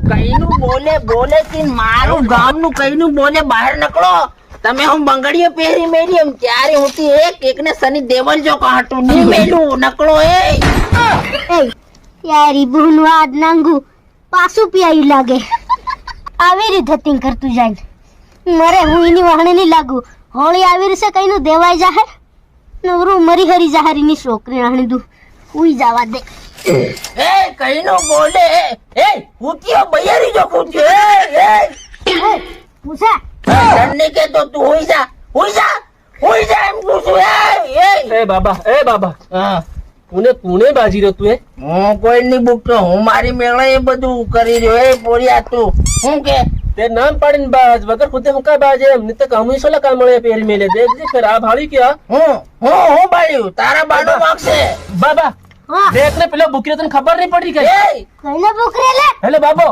કઈનું બોલે બોલે કે મારું ગામનું કઈનું બોલે બહાર નીકળો. તમે હું બંગડીઓ પહેરી મેલી એમ ત્યારે હોતી એક ને સની દેવલ જો કાટું ની મેલું નકળો યારી બુનું આદ નાંગુ પાછું પીઆઈ લાગે આવી રીતે થતી કરતું જાય મરે હું એની વાહણે નહીં લાગુ. હોળી આવી રીતે કઈનું દેવાય જાહે નવરું મરી હરી જાહરીની છોકરી આણી દુ હુઈ જવા દે. એ કઈનું બોલે એ હુતીઓ બૈયારી જો પૂછ્યો પૂછા ડરને કે તો તું હોઈ જા એમ પૂછું. એ બાબા હા કોને બાજી રહ્યો તું? હું કોઈ ની બુકતો હું મારી મેળે એ બધું કરી રહ્યો. એ પોરિયા તું હું કે તે નામ પાડીને બાજ વગર ખુદે હું કા બાજ એમ ને તો કમી સોલા કામ મળે પહેરી મેલે દેખ દે ખરા ભાળી ક્યાં હું બાળ્યું તારા બાડો માગશે બાબા હા દેખ ને પેલો બુકરી તને ખબર નહીં પડી કઈ એ કઈને બુકરે લે હેલો બાબો